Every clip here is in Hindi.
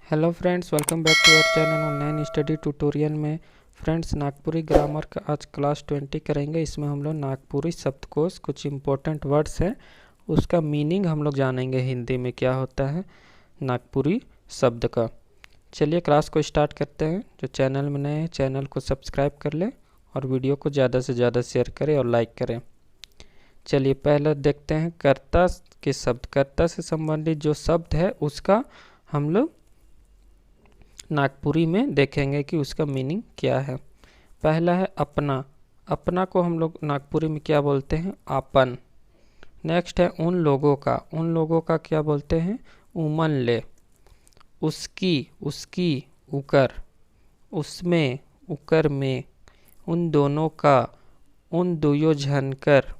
Hello friends, welcome back to our channel online study tutorial में। फ्रेंड्स, नागपुरी ग्रामर का आज क्लास 20 करेंगे। इसमें हम लोग नागपुरी शब्दकोश, कुछ इंपॉर्टेंट वर्ड्स हैं, उसका मीनिंग हम लोग जानेंगे हिंदी में क्या होता है नागपुरी शब्द का। चलिए क्लास को स्टार्ट करते हैं। जो चैनल में नए हैं चैनल को सब्सक्राइब कर लें और वीडियो को ज़्यादा से ज़्यादा शेयर करें और लाइक करें। चलिए पहले देखते हैं कर्ता के शब्द। कर्ता से संबंधित जो शब्द है उसका हम लोग नागपुरी में देखेंगे कि उसका मीनिंग क्या है। पहला है अपना। अपना को हम लोग नागपुरी में क्या बोलते हैं? आपन। नेक्स्ट है उन लोगों का। उन लोगों का क्या बोलते हैं? उमन ले। उसकी, उसकी उकर। उसमें, उकर में। उन दोनों का, उन दुयो झनकर।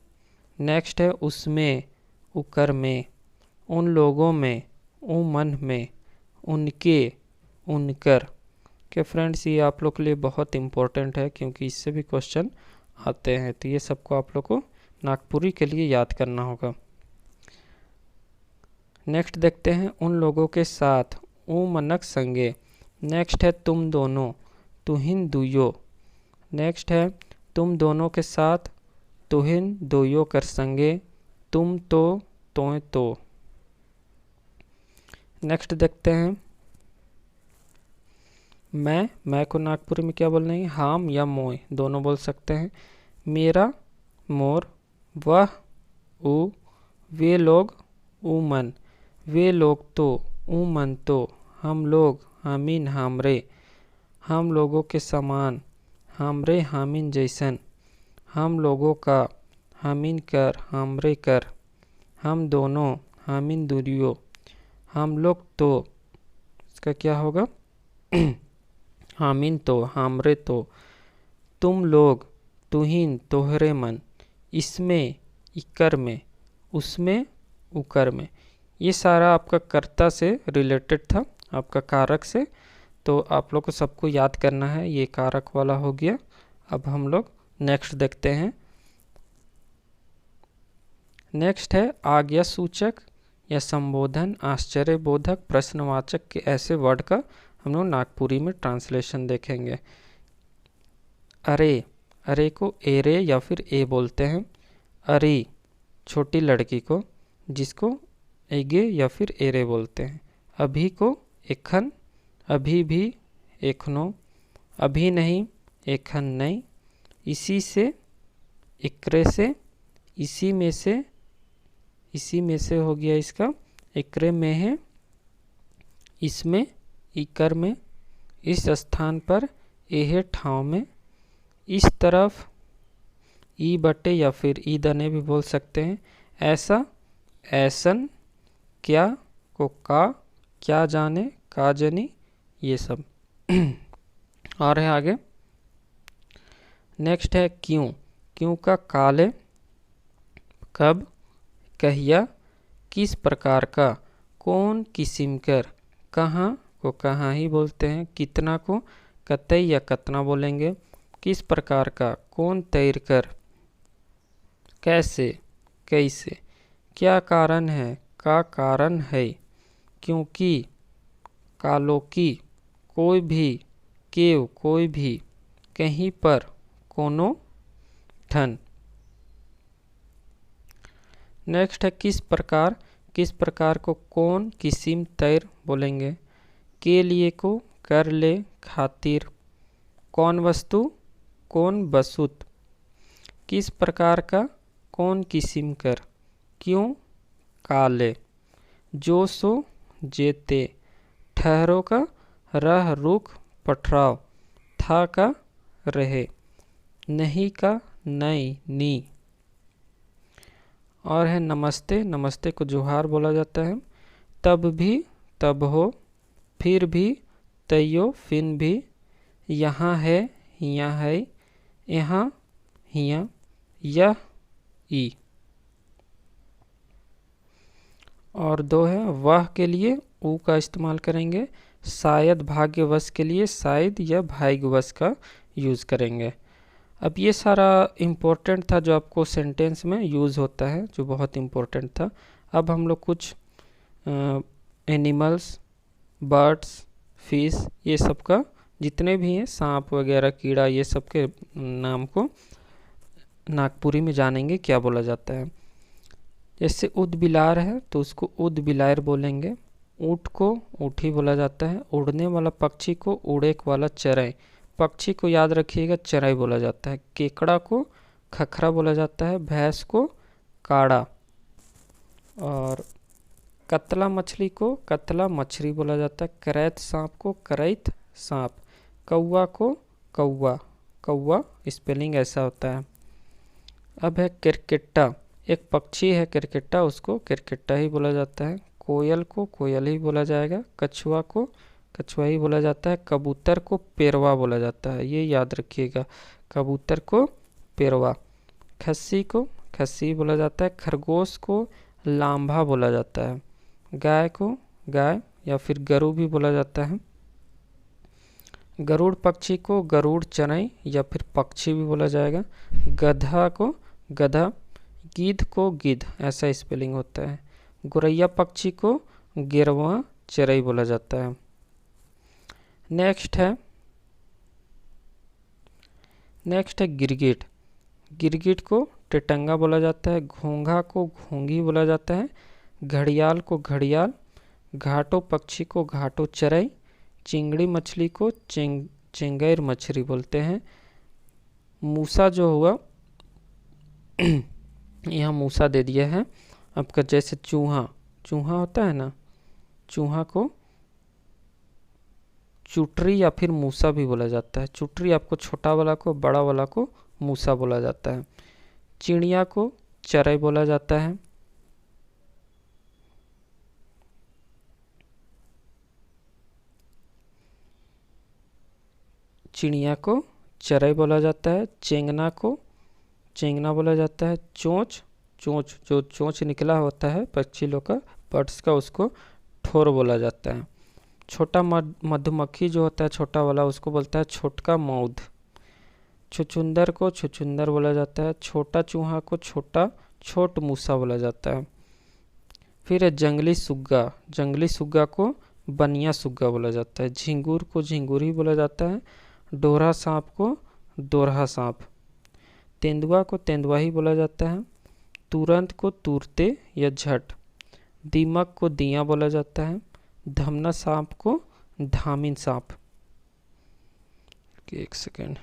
नेक्स्ट है उसमें, उकर में। उन लोगों में, उमन में। उनके, उनकर। के फ्रेंड्स, ये आप लोग के लिए बहुत इम्पोर्टेंट है क्योंकि इससे भी क्वेश्चन आते हैं, तो ये सबको आप लोग को नागपुरी के लिए याद करना होगा। नेक्स्ट देखते हैं उन लोगों के साथ, ऊ मनक संगे। नेक्स्ट है तुम दोनों, तुहिन दुयो। नेक्स्ट है तुम दोनों के साथ, तुहिन दोयो कर संगे। तुम तो, तोय तो। नेक्स्ट देखते हैं मैं को नागपुरी में क्या बोलना है? हम या मोय दोनों बोल सकते हैं। मेरा, मोर। वह, ऊ। वे लोग, ऊ मन। वे लोग तो, ऊ मन तो। हम लोग, हामिन हामरे। हम लोगों के समान, हामरे हामिन जैसन। हम लोगों का, हामिन कर, हामरे कर। हम दोनों, हामिन दुरियो। हम लोग तो, इसका क्या होगा? हामिन तो, हामरे तो। तुम लोग, तुहिन तोहरे मन। इसमें, इकर में। उसमें, उकर में। ये सारा आपका कर्ता से रिलेटेड था, आपका कारक से, तो आप लोग को सबको याद करना है। ये कारक वाला हो गया। अब हम लोग नेक्स्ट देखते हैं। नेक्स्ट है आज्ञा सूचक या संबोधन, आश्चर्यबोधक, प्रश्नवाचक के ऐसे वर्ड का हम लोग नागपुरी में ट्रांसलेशन देखेंगे। अरे, अरे को एरे या फिर ए बोलते हैं। अरे छोटी लड़की को, जिसको एगे या फिर एरे बोलते हैं। अभी को एखन, अभी भी, एखनो। अभी नहीं, एखन नहीं। इसी से, इकरे से। इसी में से, इसी में से हो गया इसका। इकरे में है, इसमें, इकर में। इस स्थान पर, एहे ठाव में। इस तरफ, ई बटे या फिर ई दने भी बोल सकते हैं। ऐसा, ऐसन। क्या को का, क्या जाने, का जनी, ये सब। और है आगे। नेक्स्ट है क्यों। क्यों का काले। कब, कहिया। किस प्रकार का, कौन किस्म कर। कहाँ को कहाँ ही बोलते हैं। कितना को कतई या कतना बोलेंगे। किस प्रकार का, कौन तैर कर। कैसे, कैसे। क्या कारण है, का कारण है। क्योंकि, कालो की। कोई भी, केव कोई भी। कहीं पर, कोनो ठन। नेक्स्ट है किस प्रकार। किस प्रकार को कौन किस्म तैर बोलेंगे। के लिए को, कर ले, खातिर। कौन वस्तु, कौन बसुत। किस प्रकार का, कौन किस्म कर। क्यों, काले। जो सो, जेते। ठहरो का, रह रुक पठराव। था का, रहे। नहीं का, नई नी। और है नमस्ते। नमस्ते को जोहार बोला जाता है। तब भी, तब हो। फिर भी, तैयो फिन भी। यहाँ है, यहाँ है। यहाँ, हिया। यह, ई। और दो है वह के लिए ऊ का इस्तेमाल करेंगे। शायद भाग्यवश के लिए शायद या भाग्यवश का यूज़ करेंगे। अब ये सारा इम्पोर्टेंट था जो आपको सेंटेंस में यूज़ होता है, जो बहुत इम्पोर्टेंट था। अब हम लोग कुछ एनिमल्स, बर्ड्स फिश, ये सब का जितने भी हैं सांप वगैरह कीड़ा, ये सब के नाम को नागपुरी में जानेंगे क्या बोला जाता है। जैसे उद बिलार है तो उसको उद बिलार बोलेंगे। ऊँट को ऊँट ही बोला जाता है। उड़ने वाला पक्षी को उड़ेक वाला चराई, पक्षी को याद रखिएगा चराई बोला जाता है। केकड़ा को खखरा बोला जाता है। भैंस को काड़ा, और कतला मछली को कतला मछली बोला जाता है। करैत सांप को करैत सांप। कौवा को कौवा कौवा, स्पेलिंग ऐसा होता है। अब है किरकिट्टा, एक पक्षी है किरकिट्टा, उसको किरकिट्टा ही बोला जाता है। कोयल को कोयल ही बोला जाएगा। कछुआ को कछुआ ही बोला जाता है। कबूतर को पेरवा बोला जाता है, ये याद रखिएगा, कबूतर को पेरवा। खस्सी को खस्सी बोला जाता है। खरगोश को लांभा बोला जाता है। गाय को गाय या फिर गरु भी बोला जाता है। गरुड़ पक्षी को गरुड़ चराई या फिर पक्षी भी बोला जाएगा। गधा को गधा। गिद्ध को गिद्ध, ऐसा स्पेलिंग होता है। गोरैया पक्षी को गिरवा चराई बोला जाता है। नेक्स्ट है गिरगिट। गिरगिट को टिटंगा बोला जाता है। घोंघा को घोंघी बोला जाता है। घड़ियाल को घड़ियाल। घाटो पक्षी को घाटो चराई। चिंगड़ी मछली को चिंगैर मछली बोलते हैं। मूसा जो हुआ यहाँ मूसा दे दिया है आपका। जैसे चूहा, चूहा होता है ना, चूहा को चुटरी या फिर मूसा भी बोला जाता है। चुटरी आपको छोटा वाला को, बड़ा वाला को मूसा बोला जाता है। चिड़िया को चराई बोला जाता है। चिड़िया को चराई बोला जाता है। चेंगना को चेंगना बोला जाता है। चोंच चोंच, जो चोंच निकला होता है पक्षी लोग का, बर्ड्स का, उसको ठोर बोला जाता है। छोटा मधुमक्खी जो होता है छोटा वाला, उसको बोलता है छोटका मौध। छुछुंदर को छुछुंदर बोला जाता है। छोटा चूहा को छोट मूसा बोला जाता है। फिर है जंगली सुग्गा। जंगली सुग्गा को बनिया सुग्गा बोला जाता है। झिंगुर को झिंगुर ही बोला जाता है। डोरा सांप को दोरहा सांप। तेंदुआ को तेंदुआ ही बोला जाता है। तुरंत को तुरते या झट। दीमक को दिया बोला जाता है। धमना सांप को धामिन सांप। एक सेकेंड।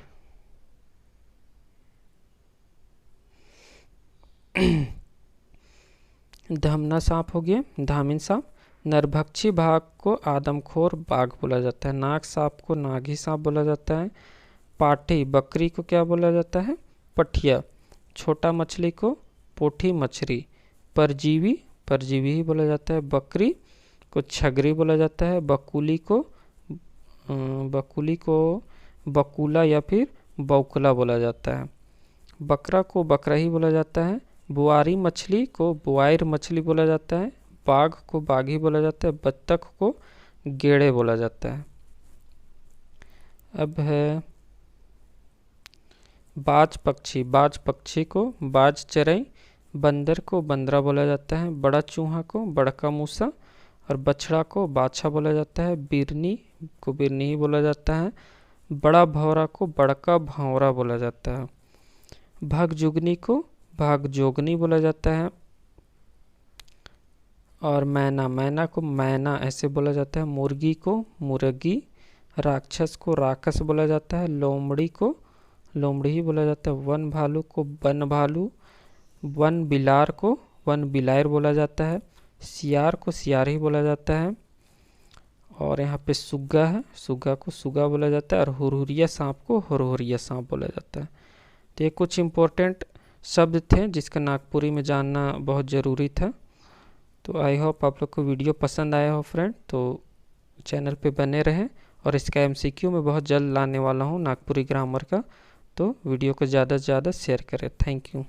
धमना सांप हो गया, धामिन सांप। नरभक्षी बाघ को आदमखोर बाघ बोला जाता है। नाग सांप को नागी सांप बोला जाता है। पाठी बकरी को क्या बोला जाता है? पठिया। छोटा मछली को पोठी मछली। परजीवी परजीवी ही बोला जाता है। बकरी को छगरी बोला जाता है। बकुली को बकुला या फिर बौकुला बोला जाता है। बकरा को बकरा ही बोला जाता है। बुआरी मछली को बुआइर मछली बोला जाता है। बाघ को बाघ ही बोला जाता है। बत्तख को गेड़े बोला जाता है। अब है बाज पक्षी। बाज पक्षी को बाज चराई। बंदर को बंदरा बोला जाता है। बड़ा चूहा को बड़का मूसा और बछड़ा को बाछा बोला जाता है। बिरनी को बिरनी ही बोला जाता है। बड़ा भौरा को बड़का भौरा बोला जाता है। भागजुगनी को भागजोगनी बोला जाता है। और मैना को मैना ऐसे बोला जाता है। मुर्गी को मुर्गी। राक्षस को राक्षस बोला जाता है। लोमड़ी को लोमड़ी ही बोला जाता है। वन भालू को वन भालू। वन बिलार को वन बिलायर बोला जाता है। सियार को सियार ही बोला जाता है। और यहाँ पे सुग्गा है, सुग्गा को सुग्गा बोला जाता है। और हुरहुरिया सांप को हुरहुरिया सांप बोला जाता है। तो ये कुछ इम्पोर्टेंट शब्द थे जिसका नागपुरी में जानना बहुत ज़रूरी था। तो आई होप आप लोग को वीडियो पसंद आया हो फ्रेंड। तो चैनल पे बने रहें और इसका MCQ मैं बहुत जल्द लाने वाला हूँ नागपुरी ग्रामर का। तो वीडियो को ज़्यादा से ज़्यादा शेयर करें। Thank you.